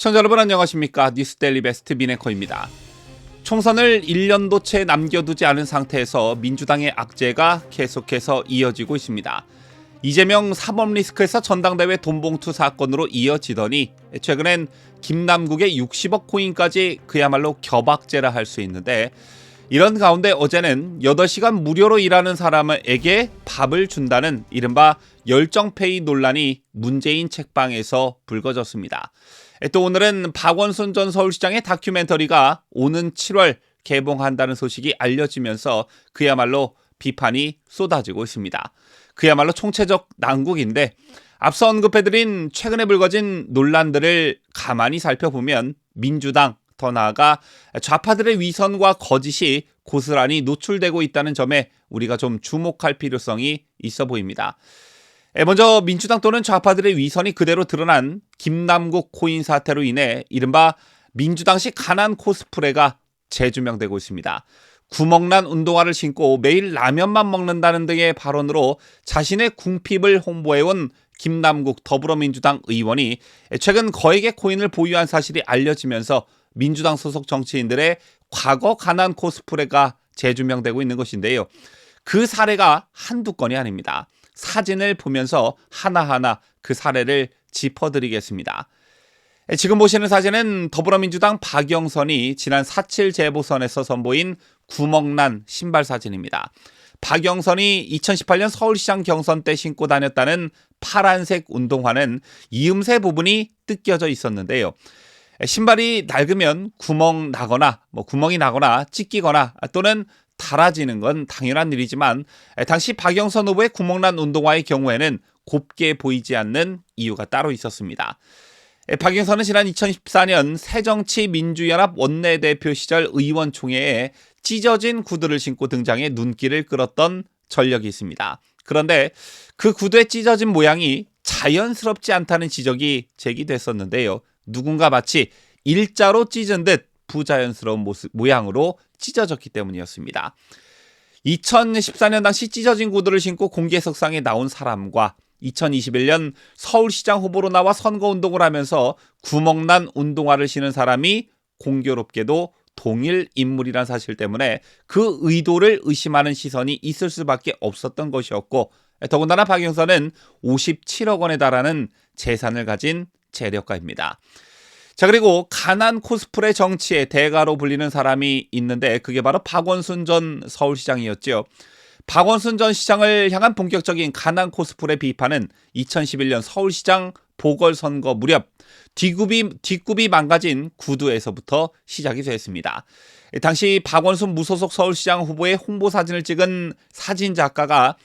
시청자 여러분 안녕하십니까? 뉴스데일리 베스트 미네커입니다. 총선을 1년도 채 남겨두지 않은 상태에서 민주당의 악재가 계속해서 이어지고 있습니다. 이재명 사법 리스크에서 전당대회 돈봉투 사건으로 이어지더니 최근엔 김남국의 60억 코인까지 그야말로 겨박죄라 할 수 있는데, 이런 가운데 어제는 8시간 무료로 일하는 사람에게 밥을 준다는 이른바 열정페이 논란이 문재인 책방에서 불거졌습니다. 또 오늘은 박원순 전 서울시장의 다큐멘터리가 오는 7월 개봉한다는 소식이 알려지면서 그야말로 비판이 쏟아지고 있습니다. 그야말로 총체적 난국인데, 앞서 언급해드린 최근에 불거진 논란들을 가만히 살펴보면 민주당, 더 나아가 좌파들의 위선과 거짓이 고스란히 노출되고 있다는 점에 우리가 좀 주목할 필요성이 있어 보입니다. 먼저 민주당 또는 좌파들의 위선이 그대로 드러난 김남국 코인 사태로 인해 이른바 민주당식 가난 코스프레가 재조명되고 있습니다. 구멍난 운동화를 신고 매일 라면만 먹는다는 등의 발언으로 자신의 궁핍을 홍보해온 김남국 더불어민주당 의원이 최근 거액의 코인을 보유한 사실이 알려지면서 민주당 소속 정치인들의 과거 가난 코스프레가 재조명되고 있는 것인데요. 그 사례가 한두 건이 아닙니다. 사진을 보면서 하나하나 그 사례를 짚어드리겠습니다. 지금 보시는 사진은 더불어민주당 박영선이 지난 4.7 재보선에서 선보인 구멍난 신발 사진입니다. 박영선이 2018년 서울시장 경선 때 신고 다녔다는 파란색 운동화는 이음새 부분이 뜯겨져 있었는데요. 신발이 낡으면 구멍이 나거나 찢기거나 또는 닳아지는 건 당연한 일이지만, 당시 박영선 후보의 구멍난 운동화의 경우에는 곱게 보이지 않는 이유가 따로 있었습니다. 박영선은 지난 2014년 새정치민주연합 원내대표 시절 의원총회에 찢어진 구두를 신고 등장해 눈길을 끌었던 전력이 있습니다. 그런데 그 구두의 찢어진 모양이 자연스럽지 않다는 지적이 제기됐었는데요. 누군가 마치 일자로 찢은 듯 부자연스러운 모양으로 찢어졌기 때문이었습니다. 2014년 당시 찢어진 구두를 신고 공개석상에 나온 사람과 2021년 서울시장 후보로 나와 선거운동을 하면서 구멍난 운동화를 신은 사람이 공교롭게도 동일 인물이란 사실 때문에 그 의도를 의심하는 시선이 있을 수밖에 없었던 것이었고, 더군다나 박영선은 57억 원에 달하는 재산을 가진 재력가입니다. 자, 그리고 가난 코스프레 정치의 대가로 불리는 사람이 있는데 그게 바로 박원순 전 서울시장이었죠. 박원순 전 시장을 향한 본격적인 가난 코스프레 비판은 2011년 서울시장 보궐선거 무렵 뒷굽이 망가진 구두에서부터 시작이 됐습니다. 당시 박원순 무소속 서울시장 후보의 홍보 사진을 찍은 사진 작가가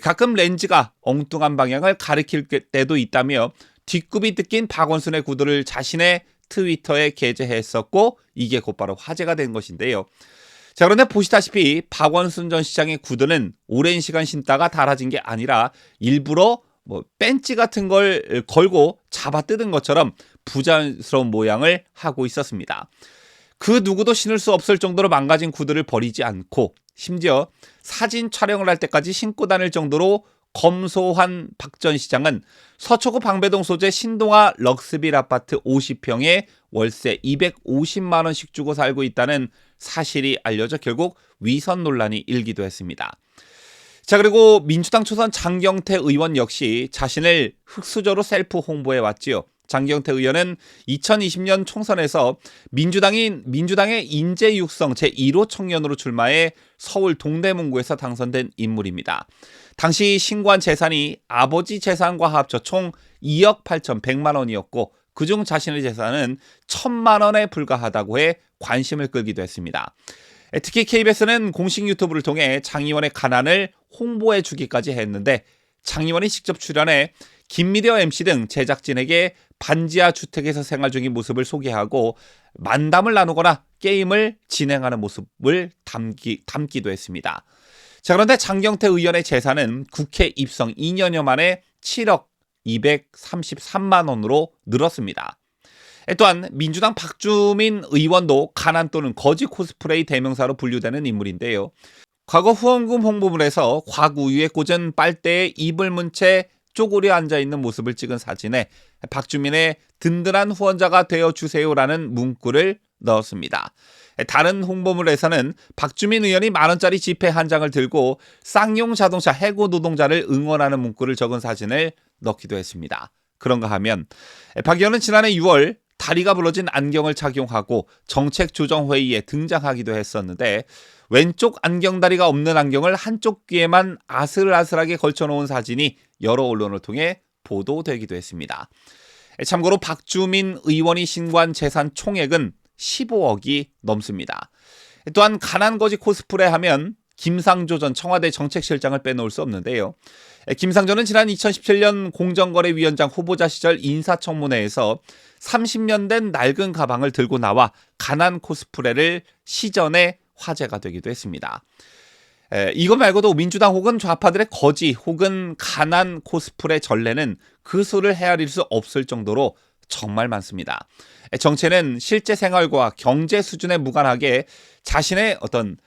가끔 렌즈가 엉뚱한 방향을 가리킬 때도 있다며 뒷굽이 뜯긴 박원순의 구두를 자신의 트위터에 게재했었고, 이게 곧바로 화제가 된 것인데요. 자, 그런데 보시다시피 박원순 전 시장의 구두는 오랜 시간 신다가 닳아진 게 아니라 일부러 벤치 같은 걸 걸고 잡아 뜯은 것처럼 부자연스러운 모양을 하고 있었습니다. 그 누구도 신을 수 없을 정도로 망가진 구두를 버리지 않고 심지어 사진 촬영을 할 때까지 신고 다닐 정도로 검소한 박 전 시장은 서초구 방배동 소재 신동아 럭스빌 아파트 50평에 월세 250만 원씩 주고 살고 있다는 사실이 알려져 결국 위선 논란이 일기도 했습니다. 자, 그리고 민주당 초선 장경태 의원 역시 자신을 흑수저로 셀프 홍보해 왔지요. 장경태 의원은 2020년 총선에서 민주당의 인재 육성 제1호 청년으로 출마해 서울 동대문구에서 당선된 인물입니다. 당시 신고한 재산이 아버지 재산과 합쳐 총 2억 8,100만 원이었고 그중 자신의 재산은 1,000만 원에 불과하다고 해 관심을 끌기도 했습니다. 특히 KBS는 공식 유튜브를 통해 장 의원의 가난을 홍보해 주기까지 했는데, 장 의원이 직접 출연해 김미디어 MC 등 제작진에게 반지하 주택에서 생활 중인 모습을 소개하고 만담을 나누거나 게임을 진행하는 모습을 담기도 했습니다. 자, 그런데 장경태 의원의 재산은 국회 입성 2년여 만에 7억 233만 원으로 늘었습니다. 또한 민주당 박주민 의원도 가난 또는 거지 코스프레의 대명사로 분류되는 인물인데요. 과거 후원금 홍보물에서 과구유에 꽂은 빨대에 입을 문 채 쪼그려 앉아있는 모습을 찍은 사진에 박주민의 든든한 후원자가 되어주세요라는 문구를 넣었습니다. 다른 홍보물에서는 박주민 의원이 만원짜리 지폐 한 장을 들고 쌍용 자동차 해고 노동자를 응원하는 문구를 적은 사진을 넣기도 했습니다. 그런가 하면 박 의원은 지난해 6월 다리가 부러진 안경을 착용하고 정책조정회의에 등장하기도 했었는데 왼쪽 안경다리가 없는 안경을 한쪽 귀에만 아슬아슬하게 걸쳐놓은 사진이 여러 언론을 통해 보도되기도 했습니다. 참고로 박주민 의원이 신고한 재산 총액은 15억이 넘습니다. 또한 가난거지 코스프레하면 김상조 전 청와대 정책실장을 빼놓을 수 없는데요. 김상조는 지난 2017년 공정거래위원장 후보자 시절 인사청문회에서 30년 된 낡은 가방을 들고 나와 가난 코스프레를 시전에 화제가 되기도 했습니다. 이거 말고도 민주당 혹은 좌파들의 거지 혹은 가난 코스프레 전례는 그 수를 헤아릴 수 없을 정도로 정말 많습니다. 정체는 실제 생활과 경제 수준에 무관하게 자신의 어떤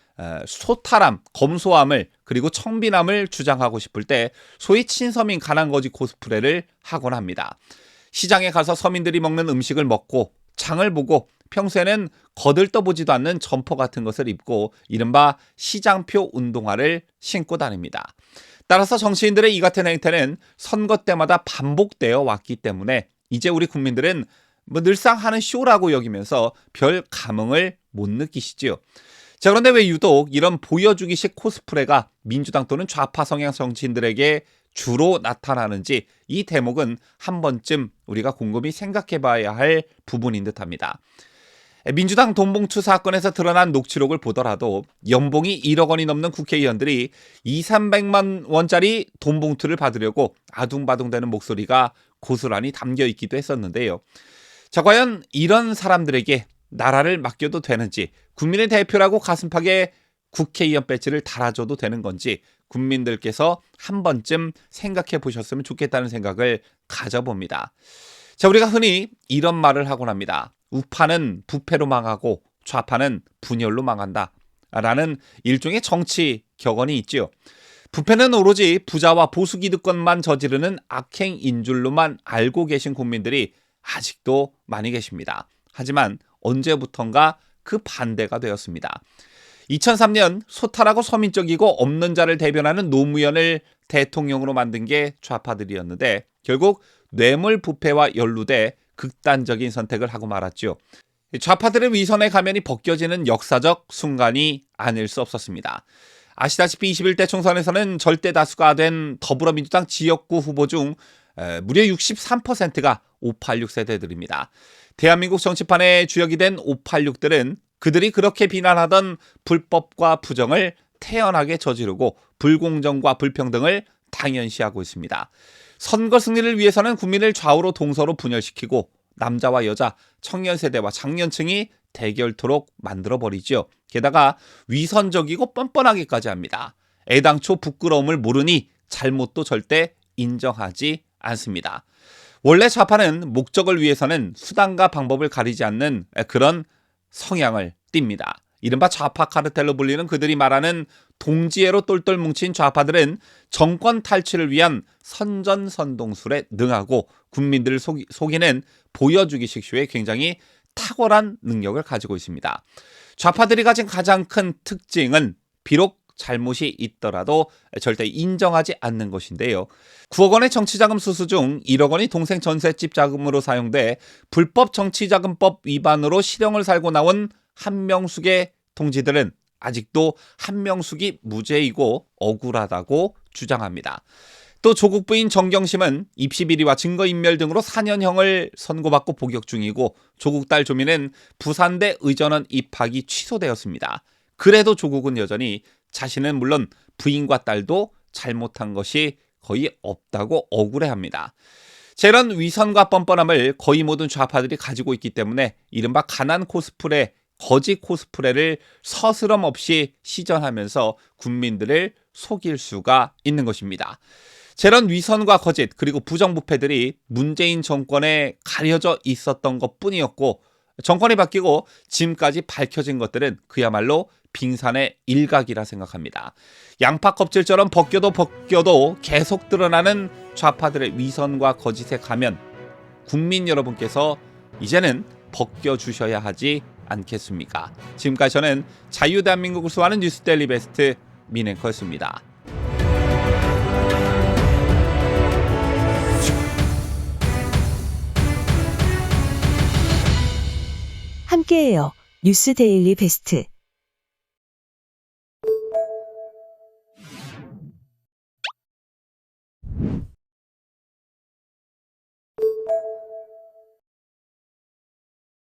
소탈함, 검소함을 그리고 청빈함을 주장하고 싶을 때 소위 친서민 가난거지 코스프레를 하곤 합니다. 시장에 가서 서민들이 먹는 음식을 먹고 장을 보고 평소에는 거들떠보지도 않는 점퍼 같은 것을 입고 이른바 시장표 운동화를 신고 다닙니다. 따라서 정치인들의 이 같은 행태는 선거 때마다 반복되어 왔기 때문에 이제 우리 국민들은 늘상 하는 쇼라고 여기면서 별 감흥을 못 느끼시지요. 자, 그런데 왜 유독 이런 보여주기식 코스프레가 민주당 또는 좌파 성향 정치인들에게 주로 나타나는지 이 대목은 한 번쯤 우리가 곰곰이 생각해 봐야 할 부분인 듯합니다. 민주당 돈봉투 사건에서 드러난 녹취록을 보더라도 연봉이 1억 원이 넘는 국회의원들이 200~300만 원짜리 돈봉투를 받으려고 아둥바둥대는 목소리가 고스란히 담겨 있기도 했었는데요. 자, 과연 이런 사람들에게 나라를 맡겨도 되는지, 국민의 대표라고 가슴팍에 국회의원 배지를 달아줘도 되는 건지 국민들께서 한 번쯤 생각해 보셨으면 좋겠다는 생각을 가져봅니다. 자, 우리가 흔히 이런 말을 하곤 합니다. 우파는 부패로 망하고 좌파는 분열로 망한다 라는 일종의 정치 격언이 있죠. 부패는 오로지 부자와 보수기득권만 저지르는 악행인 줄로만 알고 계신 국민들이 아직도 많이 계십니다. 하지만 언제부턴가 그 반대가 되었습니다. 2003년 소탈하고 서민적이고 없는 자를 대변하는 노무현을 대통령으로 만든 게 좌파들이었는데 결국 뇌물 부패와 연루돼 극단적인 선택을 하고 말았죠. 좌파들의 위선의 가면이 벗겨지는 역사적 순간이 아닐 수 없었습니다. 아시다시피 21대 총선에서는 절대 다수가 된 더불어민주당 지역구 후보 중 무려 63%가 586 세대들입니다. 대한민국 정치판의 주역이 된 586들은 그들이 그렇게 비난하던 불법과 부정을 태연하게 저지르고 불공정과 불평등을 당연시하고 있습니다. 선거 승리를 위해서는 국민을 좌우로 동서로 분열시키고 남자와 여자, 청년 세대와 장년층이 대결토록 만들어버리죠. 게다가 위선적이고 뻔뻔하기까지 합니다. 애당초 부끄러움을 모르니 잘못도 절대 인정하지 않습니다. 원래 좌파는 목적을 위해서는 수단과 방법을 가리지 않는 그런 성향을 띱니다. 이른바 좌파 카르텔로 불리는 그들이 말하는 동지애로 똘똘 뭉친 좌파들은 정권 탈취를 위한 선전선동술에 능하고 국민들을 속이는 보여주기식 쇼에 굉장히 탁월한 능력을 가지고 있습니다. 좌파들이 가진 가장 큰 특징은 비록 잘못이 있더라도 절대 인정하지 않는 것인데요. 9억 원의 정치자금 수수 중 1억 원이 동생 전셋집 자금으로 사용돼 불법 정치자금법 위반으로 실형을 살고 나온 한명숙의 동지들은 아직도 한명숙이 무죄이고 억울하다고 주장합니다. 또 조국 부인 정경심은 입시 비리와 증거인멸 등으로 4년형을 선고받고 복역 중이고 조국 딸 조미는 부산대 의전원 입학이 취소되었습니다. 그래도 조국은 여전히 자신은 물론 부인과 딸도 잘못한 것이 거의 없다고 억울해합니다. 이런 위선과 뻔뻔함을 거의 모든 좌파들이 가지고 있기 때문에 이른바 가난 코스프레, 거지 코스프레를 서스럼 없이 시전하면서 국민들을 속일 수가 있는 것입니다. 이런 위선과 거짓 그리고 부정부패들이 문재인 정권에 가려져 있었던 것뿐이었고 정권이 바뀌고 지금까지 밝혀진 것들은 그야말로 빙산의 일각이라 생각합니다. 양파 껍질처럼 벗겨도 계속 드러나는 좌파들의 위선과 거짓의 가면, 국민 여러분께서 이제는 벗겨주셔야 하지 않겠습니까? 지금까지 저는 자유대한민국을 수호하는 뉴스데일리 베스트 민앵커였습니다. 함께해요. 뉴스 데일리 베스트.